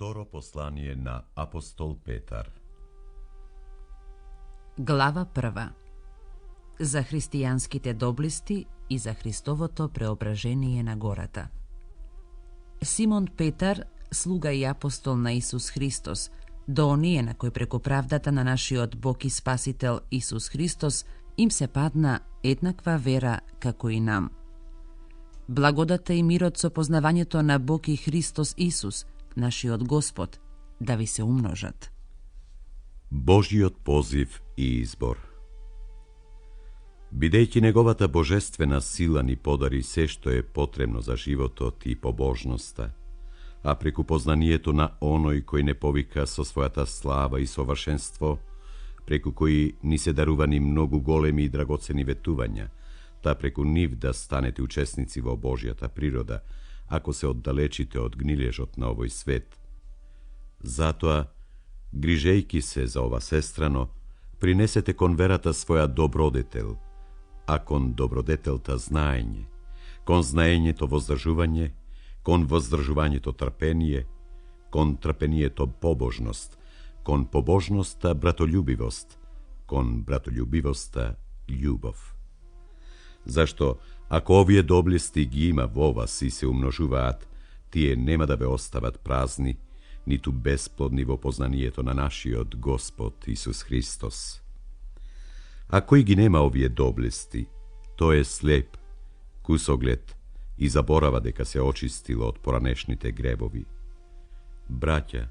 Второ послание на апостол Петар. Глава 1. За христијанските доблести и за Христовото преображение на гората. Симон Петар, слуга и апостол на Исус Христос, до оние на кои преку правдата на нашиот Бог и Спасител Исус Христос им се падна еднаква вера како и нам. Благодата и мирот со познавањето на Бог и Христос Исус, нашиот Господ, да ви се умножат. Божиот позив и избор. Бидејќи неговата божествена сила ни подари се што е потребно за животот и побожноста, а преку познанието на оној кој не повика со својата слава и совршенство, преку кои ни се дарувани многу големи и драгоцени ветувања, та преку нив да станете учесници во Божјата природа, ако се оддалечите од гнилежот на овој свет. Затоа, грижејки се за ова сестрано, принесете кон верата своја добродетел, а кон добродетелта знаење, кон знаењето воздржување, кон воздржувањето трпение, кон трпението побожност, кон побожноста братолюбивост, кон братолюбивоста љубов. Зашто, ако овие доблести ги има во вас и се умножуваат, тие нема да ве остават празни, ниту бесплодни во познанието на нашиот Господ Исус Христос. А кој ги нема овие доблести, тој е слеп, кусоглед и заборава дека се очистило од поранешните гребови. Браќа,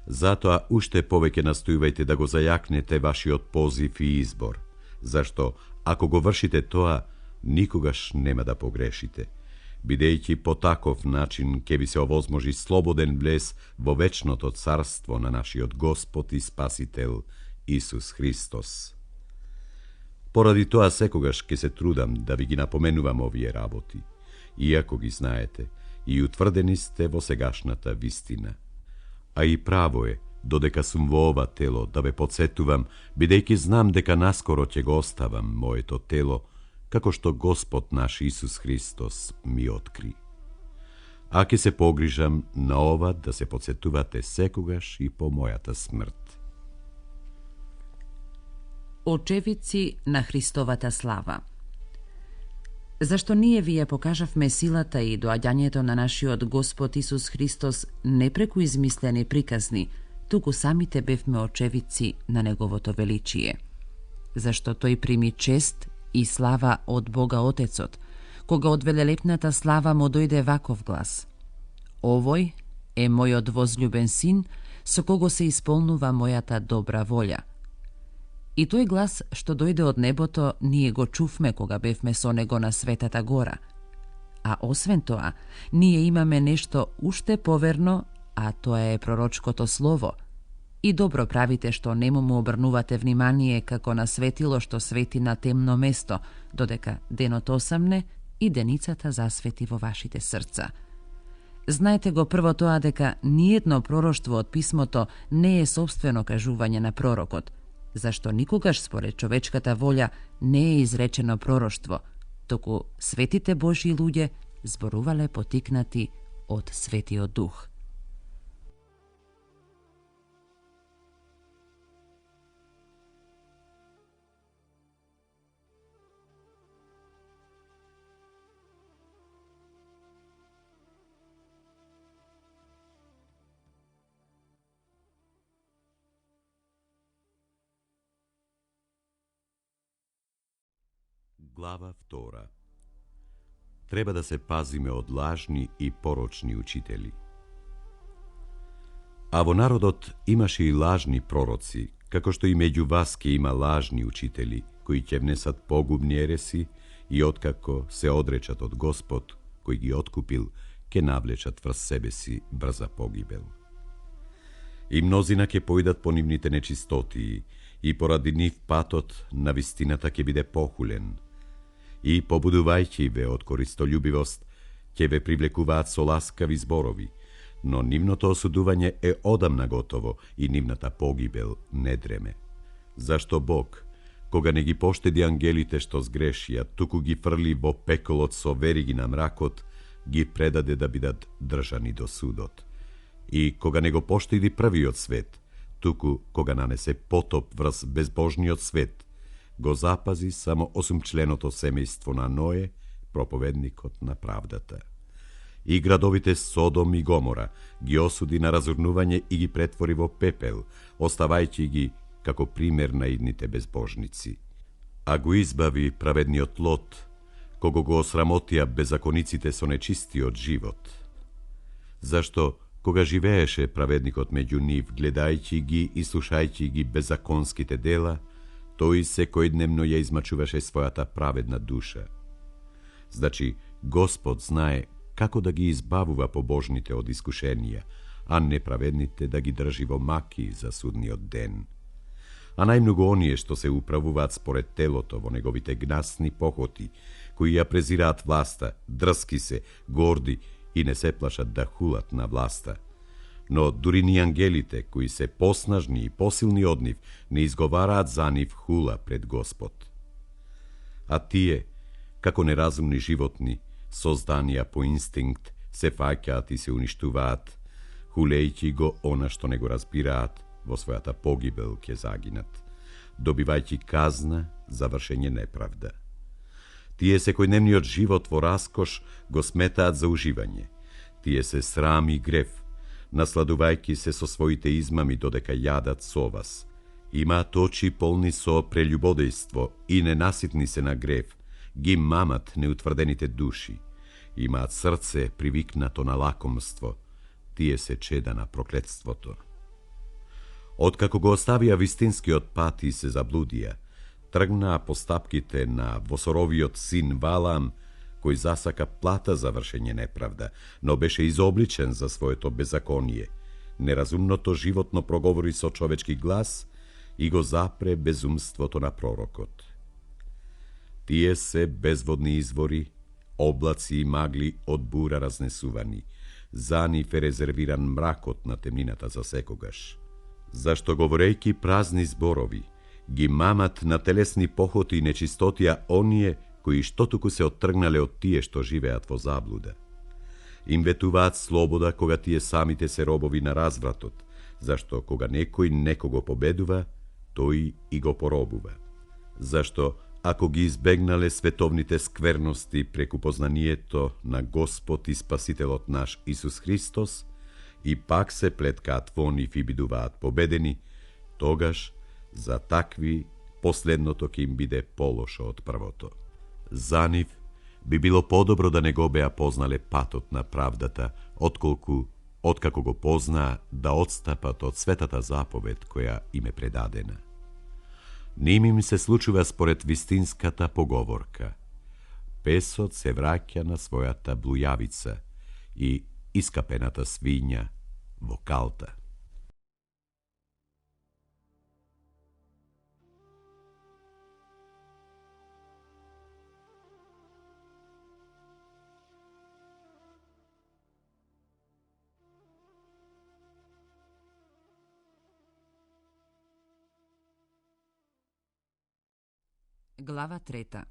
затоа уште повеќе настојувајте да го зајакнете вашиот позив и избор, зашто ако го вршите тоа, никогаш нема да погрешите, бидејќи по таков начин ќе ви се овозможи слободен влез во вечното царство на нашиот Господ и Спасител Исус Христос. Поради тоа секогаш ќе се трудам да ви ги напоменувам овие работи, иако ги знаете и утврдени сте во сегашната вистина. А и право е, додека сум во ова тело, да ве подсетувам, бидејќи знам дека наскоро ќе го оставам моето тело, како што Господ наш Исус Христос ми откри. А ќе се погрижам на ова да се подсетувате секогаш и по мојата смрт. Очевици на Христовата слава. Зашто ние ви ја покажавме силата и доаѓањето на нашиот Господ Исус Христос не преку измислени приказни, туку самите бевме очевици на Неговото величие. Зашто тој прими чест и слава од Бога Отецот, кога од велелепната слава му дојде ваков глас: Овој е мојот возљубен син, со кого се исполнува мојата добра волја. И тој глас што дојде од небото, ние го чувме кога бевме со него на Светата гора. А освен тоа, ние имаме нешто уште поверно, а тоа е пророчкото слово. И добро правите што нему му обрнувате внимание како на светило што свети на темно место, додека денот осамне и деницата засвети во вашите срца. Знаете го прво тоа дека ниедно пророштво од писмото не е собствено кажување на пророкот, зашто никогаш според човечката волја не е изречено пророштво, току светите Божји луѓе зборувале потикнати од Светиот Дух. Глава 2. Треба да се пазиме од лажни и порочни учители. А во народот имаше и лажни пророци, како што и меѓу вас ќе има лажни учители, кои ќе внесат погубни ереси и откако се одречат од Господ, кој ги откупил, ќе навлечат врз себе си брза погибел. И мнозина ќе поидат по нивните нечистотии, и поради нив патот на вистината ќе биде похулен. И побудувајќи ве од користолюбивост, ќе ве привлекуваат со ласкави зборови, но нивното осудување е одамна готово и нивната погибел не дреме. Зашто Бог, кога не ги поштеди ангелите што сгрешија, туку ги фрли во пеколот со вериги на мракот, ги предаде да бидат држани до судот. и кога не го поштеди првиот свет, туку кога нанесе потоп врз безбожниот свет, го запази само 8-членото семејство на Ное, проповедникот на правдата. И градовите Содом и Гомора ги осуди на разурнување и ги претвори во пепел, оставајќи ги како пример на идните безбожници. А го избави праведниот Лот, кого го осрамотија беззакониците со нечистиот живот. Зашто, кога живееше праведникот меѓу нив, гледајќи ги и слушајќи ги беззаконските дела, тој секојдневно ја измачуваше својата праведна душа. Значи, Господ знае како да ги избавува побожните од искушенија, а неправедните да ги држи во маки за судниот ден. А најмногу оние што се управуваат според телото во неговите гнасни похоти, кои ја презираат власта, дрски се, горди и не се плашат да хулат на власта. Но дури ни ангелите, кои се поснажни и посилни од нив, не изговараат за нив хула пред Господ. А тие, како неразумни животни, созданија по инстинкт, се фаќаат и се уништуваат, хулејќи го она што не го разбираат, во својата погибел ќе загинат, добивајќи казна за вршење неправда. Тие секојдневниот живот во раскош го сметаат за уживање. Тие се срам и грев, насладувајќи се со своите измами додека јадат со вас. Имаат очи полни со прелюбодејство и ненаситни се на грев, ги мамат неутврдените души. Имаат срце привикнато на лакомство, тие се чеда на проклетството. Откако го оставија вистинскиот пат и се заблудија, тргнаа по стапките на восоровиот син Валам, кој засака плата за вршење неправда, но беше изобличен за своето беззаконие. Неразумното животно проговори со човечки глас и го запре безумството на пророкот. Тие се безводни извори, облаци и магли од бура разнесувани. За нив е резервиран мракот на темнината за секогаш. Зашто говорејќи празни зборови, ги мамат на телесни похоти и нечистотија оние кои што туку се оттргнале од тие што живеат во заблуда. Им ветуваат слобода кога тие самите се робови на развратот, зашто кога некој некого победува, тој и го поробува. Зашто ако ги избегнале световните скверности преку познанието на Господ и Спасителот наш Исус Христос, и пак се плеткаат во нив и бидуваат победени, тогаш за такви последното ќе им биде полошо од првото. За нив би било подобро да не го беа познале патот на правдата, откако го познаа да отстапат од светата заповед која им е предадена. Ним им се случува според вистинската поговорка. Песот се враќа на својата блујавица и искапената свиња во калта. Глава 3.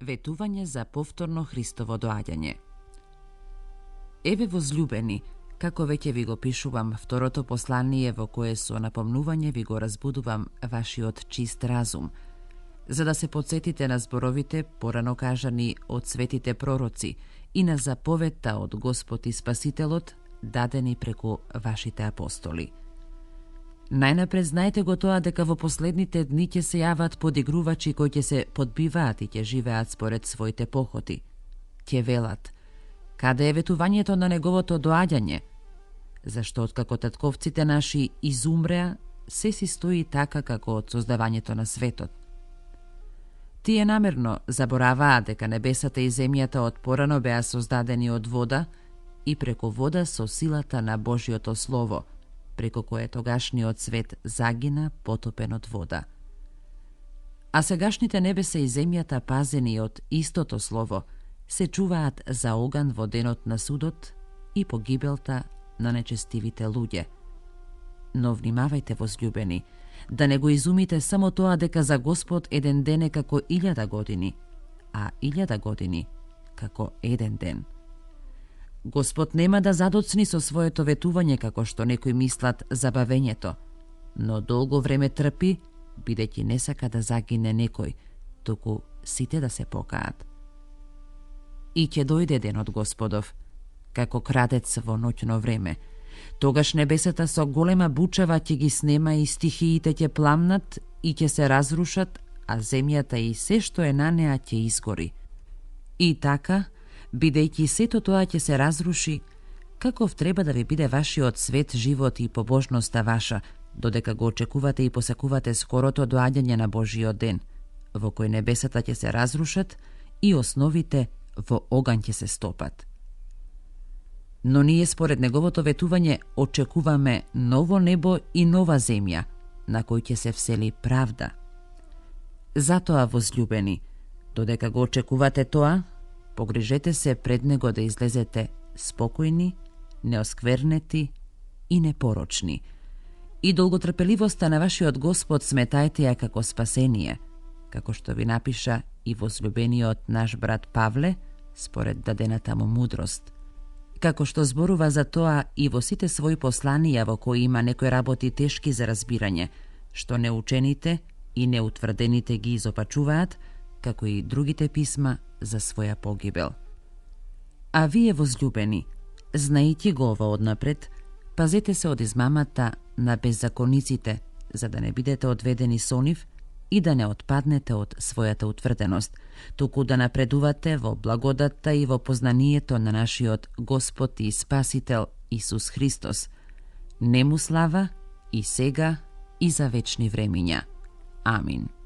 Ветување за повторно Христово доаѓање. Еве, возлюбени, како веќе ви го пишувам второто послание во кое со напомнување ви го разбудувам вашиот чист разум, за да се подсетите на зборовите порано кажани од светите пророци и на заповедта од Господ и Спасителот дадени преку вашите апостоли. Најнапред знаете го тоа дека во последните дни ќе се јават подигрувачи кои ќе се подбиваат и ќе живеат според своите похоти. Ќе велат: каде е ветувањето на неговото доаѓање? Зашто откако татковците наши изумреа, се си стои така како од создавањето на светот. Тие намерно забораваа дека небесата и земјата од порано беа создадени од вода и преку вода со силата на Божјото Слово, преку кое тогашниот свет загина потопен од вода. А сегашните небеса и земјата, пазени од истото Слово, се чуваат за оган во денот на судот и погибелта на нечестивите луѓе. Но внимавајте, возлюбени, да не го изумите само тоа дека за Господ еден ден е како 1000 години, а 1000 години како еден ден. Господ нема да задоцни со своето ветување како што некои мислат забавењето, но долго време трпи, бидејќи не сака да загине некој, туку сите да се покаат. И ќе дојде денот Господов, како крадец во ноќно време. Тогаш небесата со голема бучава ќе ги снема и стихиите ќе пламнат и ќе се разрушат, а земјата и се што е на неа ќе изгори. И така, бидејќи сето тоа ќе се разруши, каков треба да ви биде вашиот свет, живот и побожноста ваша, додека го очекувате и посакувате скорото доаѓање на Божиот ден, во кој небесата ќе се разрушат и основите во оган ќе се стопат. Но ние според неговото ветување очекуваме ново небо и нова земја, на кој ќе се всели правда. Затоа, возлюбени, додека го очекувате тоа, погрижете се пред него да излезете спокојни, неосквернети и непорочни. И долготрпеливоста на вашиот Господ сметајте ја како спасение, како што ви напиша и возлюбениот наш брат Павле, според дадената му мудрост. Како што зборува за тоа и во сите своји посланија во кои има некои работи тешки за разбирање, што неучените и неутврдените ги изопачуваат, како и другите писма за своја погибел. А вие, возлюбени, знаејќи го ова однапред, пазете се од измамата на беззакониците, за да не бидете одведени со нив и да не отпаднете од својата утврденост, туку да напредувате во благодатта и во познанието на нашиот Господ и Спасител Исус Христос. Нему слава и сега и за вечни времиња. Амин.